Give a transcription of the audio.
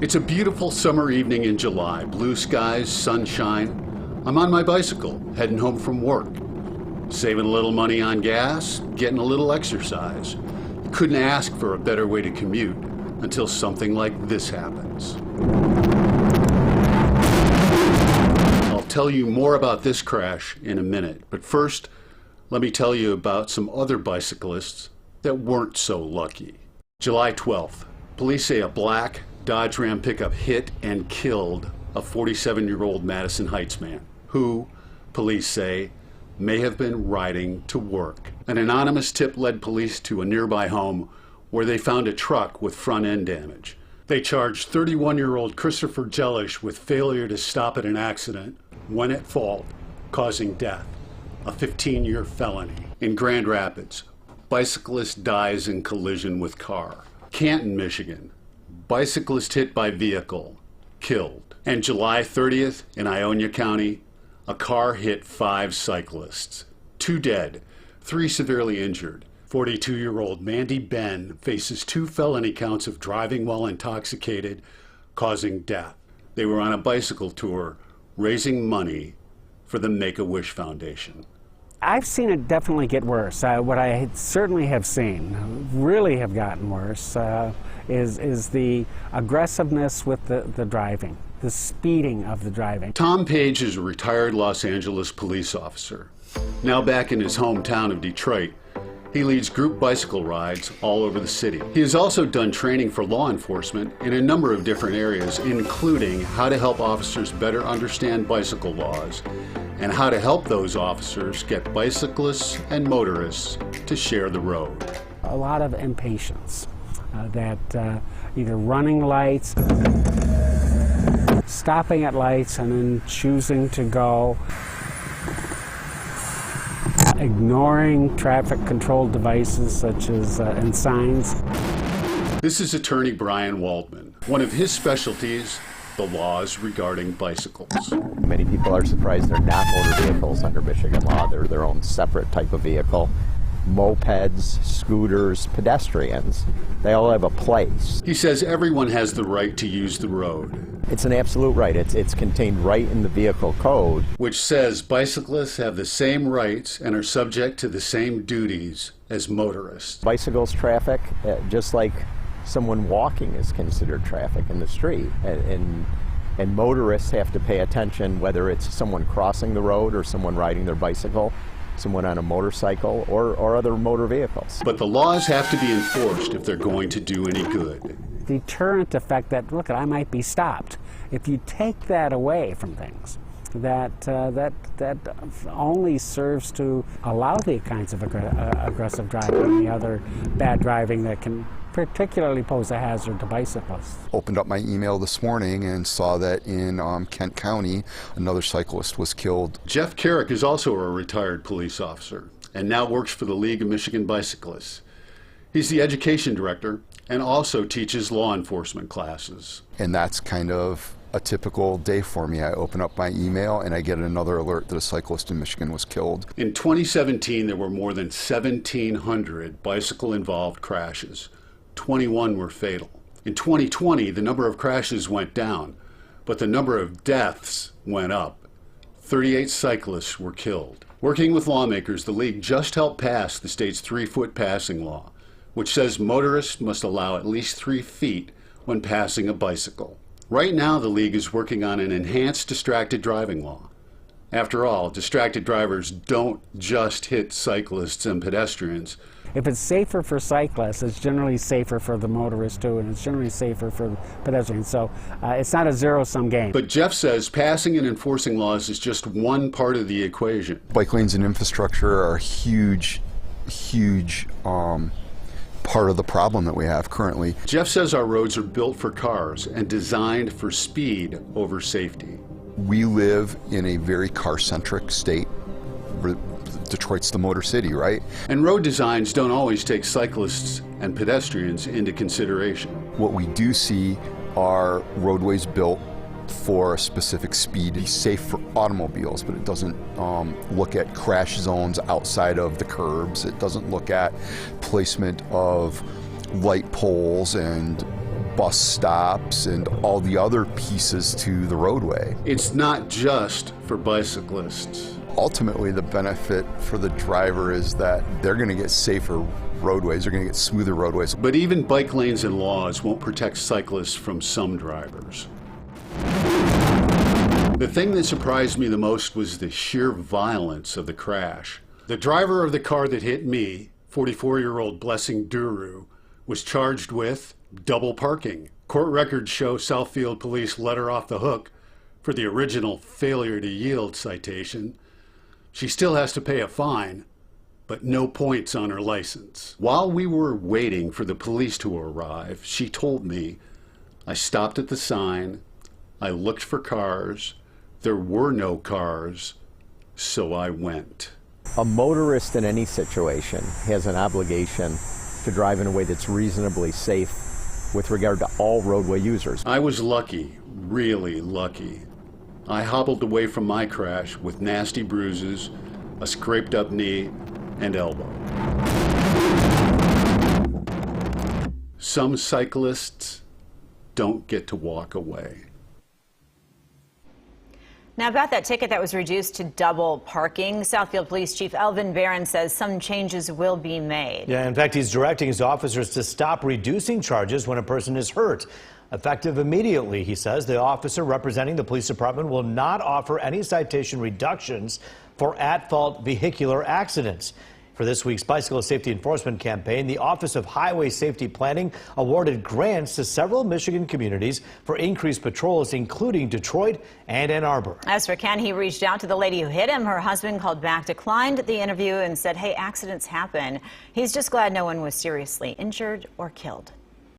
It's a beautiful summer evening in July. Blue skies, sunshine. I'm on my bicycle, heading home from work. Saving a little money on gas, getting a little exercise. Couldn't ask for a better way to commute until something like this happens. I'll tell you more about this crash in a minute, but first, let me tell you about some other bicyclists that weren't so lucky. July 12th, police say a black Dodge Ram pickup hit and killed a 47-year-old Madison Heights man, who, police say, may have been riding to work. An anonymous tip led police to a nearby home where they found a truck with front-end damage. They charged 31-year-old Christopher Jellish with failure to stop at an accident when at fault, causing death, a 15-year felony. In Grand Rapids, bicyclist dies in collision with car. Canton, Michigan, bicyclist hit by vehicle, killed. And July 30th in Ionia County, a car hit 5 cyclists. 2 dead, 3 severely injured. 42-year-old Mandy Ben faces 2 felony counts of driving while intoxicated, causing death. They were on a bicycle tour raising money for the Make-A-Wish Foundation. I've seen it definitely get worse. What I certainly have seen really have gotten worse is the aggressiveness with the driving, the speeding of the driving. Tom Page is a retired Los Angeles police officer. Now back in his hometown of Detroit, he leads group bicycle rides all over the city. He has also done training for law enforcement in a number of different areas, including how to help officers better understand bicycle laws and how to help those officers get bicyclists and motorists to share the road. A lot of impatience, that either running lights, stopping at lights and then choosing to go, ignoring traffic control devices such as and signs. This is attorney Brian Waldman. One of his specialties, the laws regarding bicycles. Many people are surprised they're not motor vehicles under Michigan law. They're their own separate type of vehicle. Mopeds, scooters, pedestrians, they all have a place. He says everyone has the right to use the road. It's an absolute right. It's contained right in the vehicle code, which says bicyclists have the same rights and are subject to the same duties as motorists. Bicycles traffic, just like someone walking is considered traffic in the street. And motorists have to pay attention whether it's someone crossing the road or someone riding their bicycle, someone on a motorcycle or other motor vehicles. But the laws have to be enforced if they're going to do any good. Deterrent effect that, look, I might be stopped. If you take that away from things, that only serves to allow the kinds of aggressive driving and the other bad driving that can particularly pose a hazard to bicyclists. Opened up my email this morning and saw that in Kent County, another cyclist was killed. Jeff Carrick is also a retired police officer and now works for the League of Michigan Bicyclists. He's the education director and also teaches law enforcement classes. And that's kind of a typical day for me. I open up my email and I get another alert that a cyclist in Michigan was killed. In 2017, there were more than 1,700 bicycle-involved crashes. 21 were fatal. In 2020, the number of crashes went down, but the number of deaths went up. 38 cyclists were killed. Working with lawmakers, the League just helped pass the state's 3-foot passing law, which says motorists must allow at least 3 feet when passing a bicycle. Right now, the League is working on an enhanced distracted driving law. After all, distracted drivers don't just hit cyclists and pedestrians. If it's safer for cyclists, it's generally safer for the motorists too, and it's generally safer for pedestrians. So it's not a zero-sum game. But Jeff says passing and enforcing laws is just one part of the equation. Bike lanes and infrastructure are a huge part of the problem that we have currently. Jeff says our roads are built for cars and designed for speed over safety. We live in a very car-centric state. Detroit's the motor city, right? And road designs don't always take cyclists and pedestrians into consideration. What we do see are roadways built for a specific speed, be safe for automobiles, but it doesn't look at crash zones outside of the curbs. It doesn't look at placement of light poles and bus stops and all the other pieces to the roadway. It's not just for bicyclists. Ultimately, the benefit for the driver is that they're going to get safer roadways, they're going to get smoother roadways. But even bike lanes and laws won't protect cyclists from some drivers. The thing that surprised me the most was the sheer violence of the crash. The driver of the car that hit me, 44-year-old Blessing Duru, was charged with double parking. Court records show Southfield police let her off the hook for the original failure to yield citation. She still has to pay a fine, but no points on her license. While we were waiting for the police to arrive, she told me, I stopped at the sign, I looked for cars, there were no cars, so I went. A motorist in any situation has an obligation to drive in a way that's reasonably safe with regard to all roadway users. I was lucky, really lucky. I hobbled away from my crash with nasty bruises, a scraped up knee, and elbow. Some cyclists don't get to walk away. Now, about that ticket that was reduced to double parking, Southfield Police Chief Elvin Barron says some changes will be made. Yeah, in fact, he's directing his officers to stop reducing charges when a person is hurt. Effective immediately, he says, the officer representing the police department will not offer any citation reductions for at-fault vehicular accidents. For this week's Bicycle Safety Enforcement Campaign, the Office of Highway Safety Planning awarded grants to several Michigan communities for increased patrols, including Detroit and Ann Arbor. As for Ken, he reached out to the lady who hit him. Her husband called back, declined the interview, and said, hey, accidents happen. He's just glad no one was seriously injured or killed.